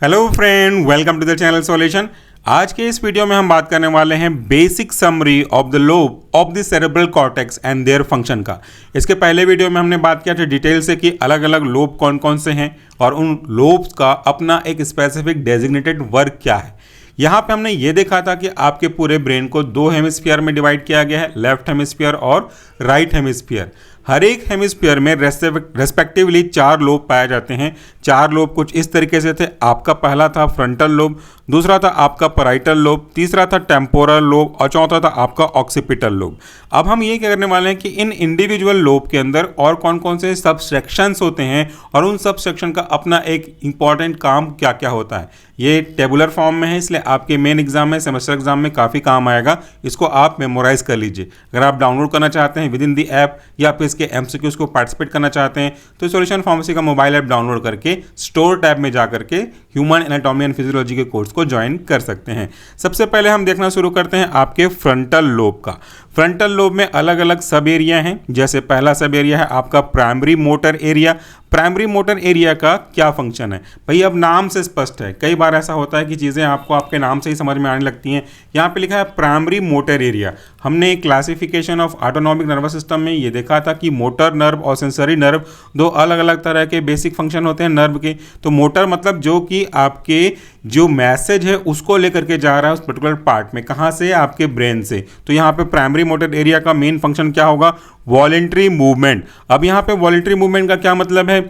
Hello friend, welcome to the channel solution. आज के इस वीडियो में हम बात करने वाले हैं basic summary of the lobe of the cerebral cortex and their function का। इसके पहले वीडियो में हमने बात किया था डिटेल से कि अलग अलग लोब कौन कौन से हैं और उन लोब्स का अपना एक स्पेसिफिक डेजिग्नेटेड वर्क क्या है। यहाँ पे हमने ये देखा था कि आपके पूरे ब्रेन को दो हेमिस्फीयर में डिवाइड किया गया है, लेफ्ट हेमिस्फीयर और राइट हेमिस्फीयर। हर एक हेमिस्फीयर में रेस्पेक्टिवली 4 लोब पाए जाते हैं। 4 लोब कुछ इस तरीके से थे। आपका पहला था फ्रंटल लोब, दूसरा था आपका पैराइटल लोब, तीसरा था टेम्पोरल लोब और चौथा था आपका ऑक्सीपिटल लोब। अब हम ये क्या करने वाले हैं कि इन इंडिविजुअल लोब के अंदर और कौन कौन से सब सेक्शंस होते हैं और उन सब सेक्शन का अपना एक इंपॉर्टेंट काम क्या क्या होता है। ये टेबुलर फॉर्म में है, इसलिए आपके मेन एग्जाम में, सेमेस्टर एग्जाम में काफ़ी काम आएगा। इसको आप मेमोराइज कर लीजिए। अगर आप डाउनलोड करना चाहते हैं विद इन दी ऐप या फिर इसके एमसीक्यूज को पार्टिसिपेट करना चाहते हैं तो सॉल्यूशन फार्मेसी का मोबाइल ऐप डाउनलोड करके स्टोर टैब में जा करके ह्यूमन एनाटॉमी एंड फिजियोलॉजी के कोर्स को ज्वाइन कर सकते हैं। सबसे पहले हम देखना शुरू करते हैं आपके फ्रंटल लोब का। फ्रंटल लोब में अलग अलग सब एरिया हैं। जैसे पहला सब एरिया है आपका primary motor area. Primary motor area का क्या फंक्शन है भाई, अब नाम से स्पष्ट है। कई बार ऐसा होता है कि चीज़ें आपको आपके नाम से ही समझ में आने लगती हैं। यहाँ पे लिखा है प्राइमरी मोटर एरिया। हमने classification of autonomic nervous system में ये देखा था कि मोटर नर्व और सेंसरी नर्व दो अलग अलग तरह के बेसिक फंक्शन होते हैं नर्व के। तो मोटर मतलब जो कि आपके जो मैसेज है उसको लेकर के जा रहा है उस पर्टिकुलर पार्ट में, कहाँ से, आपके ब्रेन से। तो यहाँ पे प्राइमरी मोटर एरिया का मेन फंक्शन क्या होगा, वॉलेंट्री मूवमेंट। अब यहाँ पे वॉलेंट्री मूवमेंट का क्या मतलब है,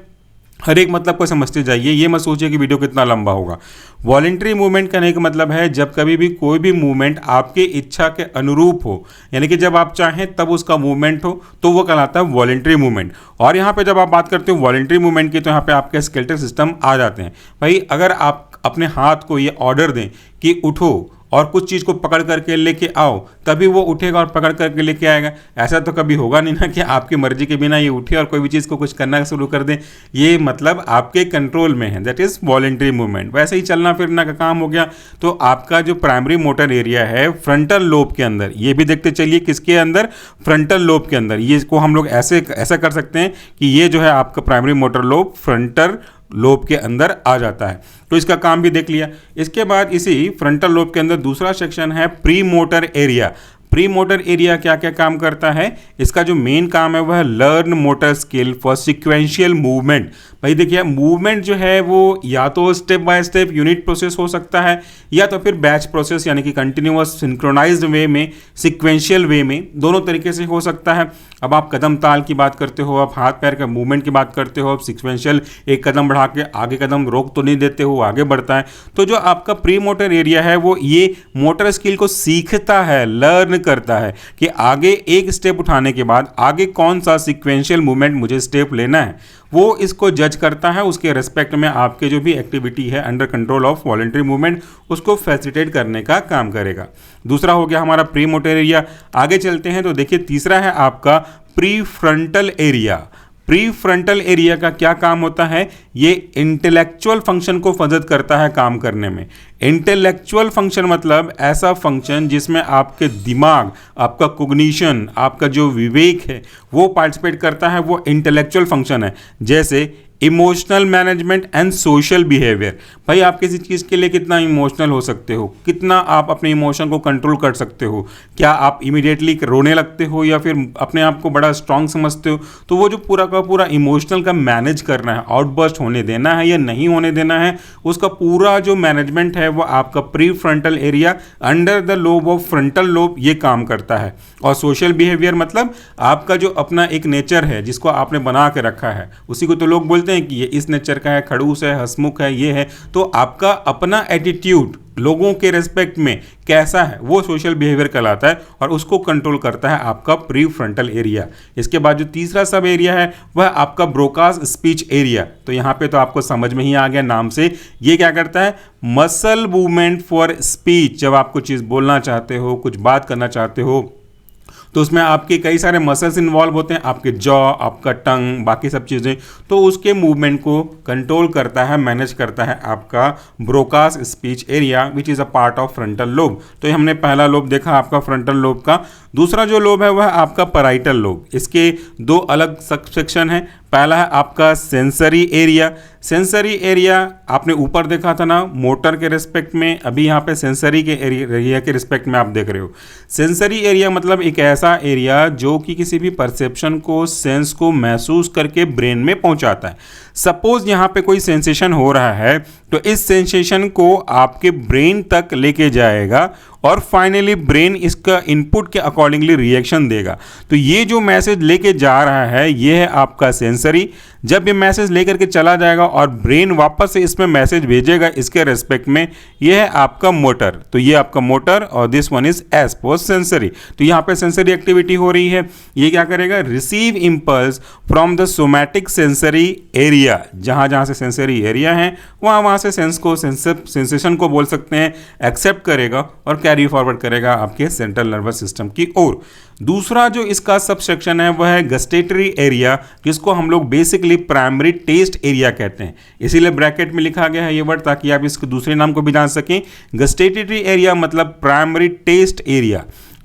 हर एक मतलब को समझते जाइए, ये मत सोचिए कि वीडियो कितना लंबा होगा। वॉलेंट्री मूवमेंट कहने का मतलब है जब कभी भी कोई भी मूवमेंट आपके इच्छा के अनुरूप हो, यानी कि जब आप चाहें तब उसका मूवमेंट हो, तो वो कहलाता है वॉलेंट्री मूवमेंट। और यहाँ पे जब आप बात करते हो वॉलेंट्री मूवमेंट की तो यहाँ पे आपके स्केलेटल सिस्टम आ जाते हैं। भाई अगर आप अपने हाथ को ये ऑर्डर दें कि उठो और कुछ चीज़ को पकड़ करके लेके आओ, तभी वो उठेगा और पकड़ करके लेके आएगा। ऐसा तो कभी होगा नहीं ना कि आपकी मर्जी के बिना ये उठे और कोई भी चीज़ को कुछ करना शुरू कर दे। ये मतलब आपके कंट्रोल में है, दैट इज़ वॉलेंट्री मूवमेंट। वैसे ही चलना फिरना का काम हो गया। तो आपका जो प्राइमरी मोटर एरिया है फ्रंटल लोब के अंदर, ये भी देखते चलिए किसके अंदर, फ्रंटल लोब के अंदर। ये इसको हम लोग ऐसा कर सकते हैं कि ये जो है आपका primary motor lobe frontal lobe के अंदर आ जाता है। तो इसका काम भी देख लिया। इसके बाद इसी फ्रंटल लोब के अंदर दूसरा सेक्शन है pre motor area. Pre motor area क्या क्या काम करता है, इसका जो मेन काम है वह है learn motor skill for sequential movement. भाई देखिए मूवमेंट जो है वो या तो step by step unit process हो सकता है या तो फिर बैच प्रोसेस यानी कि कंटिन्यूअस सिंक्रोनाइज्ड वे में, सिक्वेंशियल वे में, दोनों तरीके से हो सकता है। अब आप कदम ताल की बात करते हो, आप हाथ पैर के मूवमेंट की बात करते हो, आप सिक्वेंशियल एक कदम बढ़ा के आगे कदम रोक तो नहीं देते हो, आगे बढ़ता है। तो जो आपका प्री मोटर एरिया है वो ये मोटर स्किल को सीखता है, लर्न करता है कि आगे एक स्टेप उठाने के बाद आगे कौन सा सिक्वेंशियल मूवमेंट मुझे स्टेप लेना है, वो इसको जज करता है। उसके रेस्पेक्ट में आपके जो भी एक्टिविटी है under control of voluntary movement उसको फैसिलिटेट करने का काम करेगा। दूसरा हो गया हमारा प्री मोटर एरिया। आगे चलते हैं तो देखिए तीसरा है आपका pre frontal area. Pre frontal area का क्या काम होता है, ये इंटेलेक्चुअल फंक्शन को मदद करता है काम करने में। इंटेलेक्चुअल फंक्शन मतलब ऐसा फंक्शन जिसमें आपके दिमाग, आपका कोग्निशन, आपका जो विवेक है वो पार्टिसिपेट करता है, वो इंटेलेक्चुअल फंक्शन है। जैसे emotional management and social behaviour. भाई आप किसी चीज़ के लिए कितना इमोशनल हो सकते हो, कितना आप अपने इमोशन को कंट्रोल कर सकते हो, क्या आप इमीडिएटली रोने लगते हो या फिर अपने आप को बड़ा स्ट्रांग समझते हो। तो वो जो पूरा का पूरा इमोशनल का मैनेज करना है, आउटबर्स्ट होने देना है या नहीं होने देना है, उसका पूरा जो मैनेजमेंट है वो आपका pre frontal area under the lobe of frontal lobe ये काम करता है। और सोशल बिहेवियर मतलब आपका जो अपना एक नेचर है जिसको आपने बना के रखा है, उसी को तो लोग बोलते हैं कि ये इस नेचर का है, खड़ूस है, हंसमुख है, ये है। तो आपका अपना एटीट्यूड लोगों के रेस्पेक्ट में कैसा है वो सोशल बिहेवियर कहलाता है और उसको कंट्रोल करता है आपका प्री फ्रंटल एरिया। इसके बाद जो तीसरा सब एरिया है वह आपका ब्रोकास स्पीच एरिया। तो यहाँ पे तो आपको समझ में ही आ गया नाम से, ये क्या करता है, मसल मूवमेंट फॉर स्पीच। जब आप कुछ चीज़ बोलना चाहते हो, कुछ बात करना चाहते हो तो उसमें आपके कई सारे मसल्स इन्वॉल्व होते हैं, आपके जॉ, आपका टंग, बाकी सब चीज़ें। तो उसके मूवमेंट को कंट्रोल करता है, मैनेज करता है आपका Broca's speech area which is a part of frontal lobe. तो ये हमने पहला लोब देखा आपका फ्रंटल लोब का। दूसरा जो लोब है वह आपका पैराइटल लोब। इसके दो अलग सब सेक्शन हैं। पहला है आपका सेंसरी एरिया। सेंसरी एरिया आपने ऊपर देखा था ना मोटर के रिस्पेक्ट में, अभी यहाँ पे सेंसरी के एरिया के रिस्पेक्ट में आप देख रहे हो। सेंसरी एरिया मतलब एक ऐसा एरिया जो कि किसी भी परसेप्शन को, सेंस को महसूस करके ब्रेन में पहुंचाता है। सपोज यहाँ पे कोई सेंसेशन हो रहा है तो इस सेंसेशन को आपके ब्रेन तक लेके जाएगा और फाइनली ब्रेन इसका इनपुट के अकॉर्डिंगली रिएक्शन देगा। तो ये जो मैसेज लेके जा रहा है ये है आपका सेंसरी। जब ये मैसेज लेकर के चला जाएगा और ब्रेन वापस से इसमें मैसेज भेजेगा इसके रेस्पेक्ट में, ये है आपका मोटर। तो ये आपका मोटर और this one is as per sensory. तो यहाँ पे सेंसरी एक्टिविटी हो रही है। ये क्या करेगा, receive impulse from the somatic sensory area. जहाँ जहाँ से सेंसरी एरिया है वहाँ से सेंसेशन को बोल सकते हैं, एक्सेप्ट करेगा और कैरी फॉरवर्ड करेगा आपके सेंट्रल नर्वस सिस्टम की ओर। दूसरा जो इसका सबसेक्शन है वह है गस्टेटरी एरिया, जिसको हम लोग बेसिकली प्राइमरी टेस्ट एरिया कहते हैं। इसीलिए ब्रैकेट में लिखा गया है ये वर्ड ताकि आप इसके दूसरे नाम को भी जान सकें। गस्टेटरी एरिया मतलब प्राइमरी टेस्ट एरिया।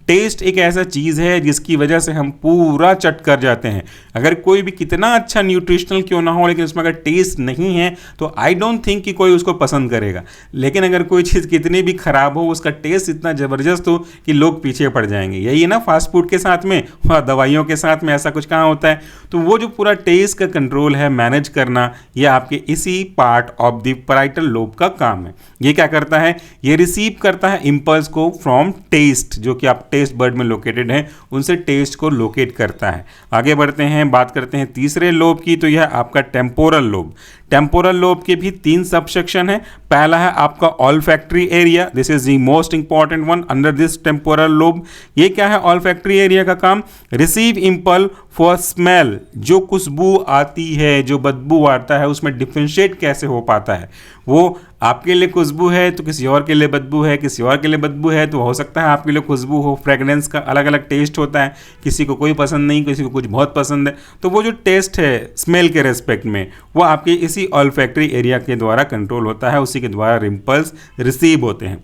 टेस्ट एक ऐसा चीज़ है जिसकी वजह से हम पूरा चट कर जाते हैं। अगर कोई भी कितना अच्छा न्यूट्रिशनल क्यों ना हो, लेकिन उसमें अगर टेस्ट नहीं है तो आई डोंट थिंक कि कोई उसको पसंद करेगा। लेकिन अगर कोई चीज़ कितनी भी खराब हो, उसका टेस्ट इतना ज़बरदस्त हो कि लोग पीछे पड़ जाएंगे। यही है ना फास्ट फूड के साथ में और दवाइयों के साथ में, ऐसा कुछ कहाँ होता है। तो वो जो पूरा टेस्ट का कंट्रोल है, मैनेज करना, ये आपके इसी part of the parietal lobe का काम है। ये क्या करता है, ये रिसीव करता है इंपल्स को फ्रॉम टेस्ट, जो कि आप टेस्ट बर्ड में लोकेटेड है, उनसे टेस्ट को लोकेट करता है। आगे बढ़ते हैं, बात करते हैं तीसरे लोब की। तो यह आपका टेम्पोरल लोब। टेम्पोरल लोब के भी 3 सबसेक्शन है। पहला है आपका olfactory area, this is the most important one under this temporal lobe. ये क्या है ऑल्फैक्टरी एरिया का काम, रिसीव इंपल फॉर स्मेल। जो खुशबू आती है, जो बदबू आता है, उसमें डिफ्रेंशिएट कैसे हो पाता है। वो आपके लिए खुशबू है तो किसी और के लिए बदबू है, किसी और के लिए बदबू है तो हो सकता है आपके लिए खुशबू हो। फ्रेगनेंस का अलग अलग टेस्ट होता है, किसी को कोई पसंद नहीं, किसी को कुछ बहुत पसंद है। तो वो जो टेस्ट है स्मेल के रेस्पेक्ट में, वो आपके इसी ऑल्फैक्टरी एरिया के द्वारा कंट्रोल होता है, उसी के द्वारा इंपल्स रिसीव होते हैं।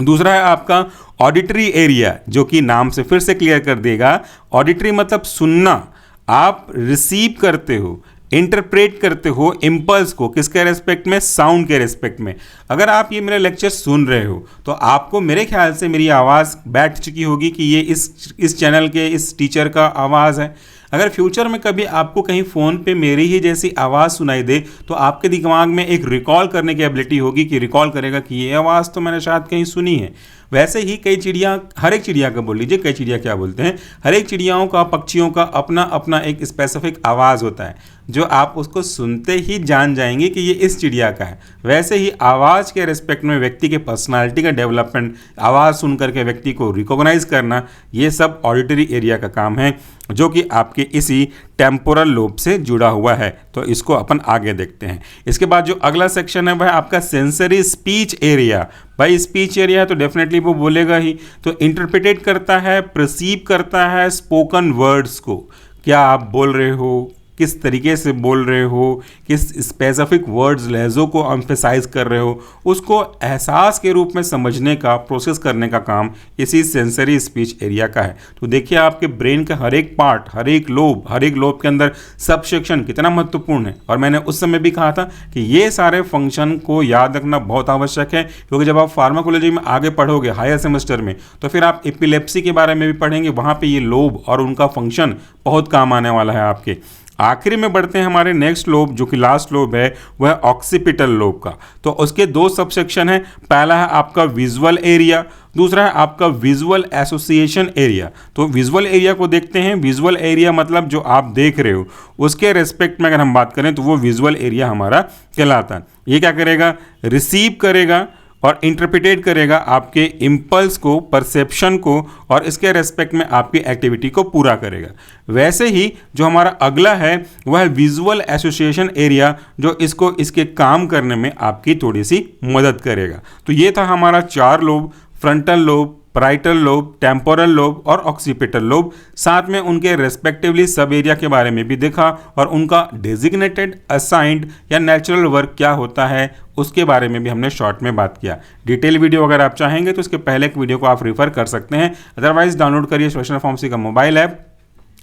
दूसरा है आपका ऑडिटरी एरिया, जो कि नाम से फिर से क्लियर कर देगा। ऑडिटरी मतलब सुनना। आप रिसीव करते हो, इंटरप्रेट करते हो इम्पल्स को, किसके रेस्पेक्ट में, साउंड के रेस्पेक्ट में। अगर आप ये मेरा लेक्चर सुन रहे हो तो आपको मेरे ख्याल से मेरी आवाज़ बैठ चुकी होगी कि ये इस चैनल के इस टीचर का आवाज़ है। अगर फ्यूचर में कभी आपको कहीं फ़ोन पे मेरी ही जैसी आवाज़ सुनाई दे तो आपके दिमाग में एक रिकॉल करने की एबिलिटी होगी कि रिकॉल करेगा कि ये आवाज़ तो मैंने शायद कहीं सुनी है। वैसे ही कई चिड़िया, हर एक चिड़िया का बोल लीजिए, कई चिड़िया क्या बोलते हैं, हर एक चिड़ियाओं का, पक्षियों का अपना अपना एक स्पेसिफिक आवाज़ होता है जो आप उसको सुनते ही जान जाएंगे कि ये इस चिड़िया का है। वैसे ही आवाज़ के रिस्पेक्ट में व्यक्ति के पर्सनालिटी का डेवलपमेंट, आवाज़ सुन करके व्यक्ति को रिकॉग्नाइज करना, ये सब ऑडिटरी एरिया का काम है, जो कि आपके इसी टेम्पोरल लोब से जुड़ा हुआ है। तो इसको अपन आगे देखते हैं। इसके बाद जो अगला सेक्शन है वह आपका सेंसरी स्पीच एरिया। भाई स्पीच एरिया है तो डेफिनेटली वो बोलेगा ही, तो इंटरप्रिटेट करता है, परसीव करता है स्पोकन वर्ड्स को। क्या आप बोल रहे हो, किस तरीके से बोल रहे हो, किस स्पेसिफिक वर्ड्स, लहज़ों को एम्फेसाइज कर रहे हो, उसको एहसास के रूप में समझने का, प्रोसेस करने का काम इसी सेंसरी स्पीच एरिया का है। तो देखिए आपके ब्रेन का हर एक पार्ट, हर एक लोब के अंदर सब सेक्शन कितना महत्वपूर्ण है। और मैंने उस समय भी कहा था कि ये सारे फंक्शन को याद रखना बहुत आवश्यक है, क्योंकि जब आप फार्माकोलॉजी में आगे पढ़ोगे हायर सेमेस्टर में, तो फिर आप एपिलेप्सी के बारे में भी पढ़ेंगे। वहाँ पर ये लोब और उनका फंक्शन बहुत काम आने वाला है आपके। आखिरी में बढ़ते हैं हमारे नेक्स्ट लोब, जो कि लास्ट लोब है, वह ऑक्सीपिटल लोब का। तो उसके 2 सबसेक्शन है। पहला है आपका विजुअल एरिया, दूसरा है आपका विजुअल एसोसिएशन एरिया। तो विजुअल एरिया को देखते हैं। विजुअल एरिया मतलब जो आप देख रहे हो उसके रेस्पेक्ट में अगर हम बात करें तो वो विजुअल एरिया हमारा कहलाता है। ये क्या करेगा, रिसीव करेगा और इंटरप्रिटेट करेगा आपके इम्पल्स को, परसेप्शन को, और इसके रेस्पेक्ट में आपकी एक्टिविटी को पूरा करेगा। वैसे ही जो हमारा अगला है वह है विजुअल एसोसिएशन एरिया, जो इसको इसके काम करने में आपकी थोड़ी सी मदद करेगा। तो ये था हमारा 4 lobe, frontal lobe, parietal lobe, temporal lobe और ऑक्सीपिटल लोब। साथ में उनके रेस्पेक्टिवली सब एरिया के बारे में भी देखा और उनका डेजिग्नेटेड, असाइंड या नेचुरल वर्क क्या होता है उसके बारे में भी हमने शॉर्ट में बात किया। डिटेल वीडियो अगर आप चाहेंगे तो उसके पहले एक वीडियो को आप रेफर कर सकते हैं। अदरवाइज डाउनलोड करिए सोशल फार्मेसी का मोबाइल ऐप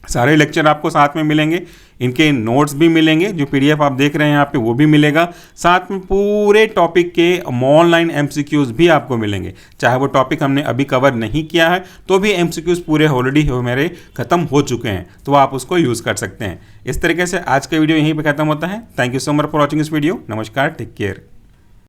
सारे लेक्चर आपको साथ में मिलेंगे, इनके नोट्स भी मिलेंगे, जो पीडीएफ आप देख रहे हैं यहाँ पे वो भी मिलेगा। साथ में पूरे टॉपिक के ऑनलाइन एमसीक्यूज भी आपको मिलेंगे। चाहे वो टॉपिक हमने अभी कवर नहीं किया है तो भी एमसीक्यूज पूरे ऑलरेडी मेरे खत्म हो चुके हैं, तो आप उसको यूज़ कर सकते हैं। इस तरीके से आज का वीडियो यहीं पर खत्म होता है। Thank you so much for watching इस वीडियो। नमस्कार, टेक केयर।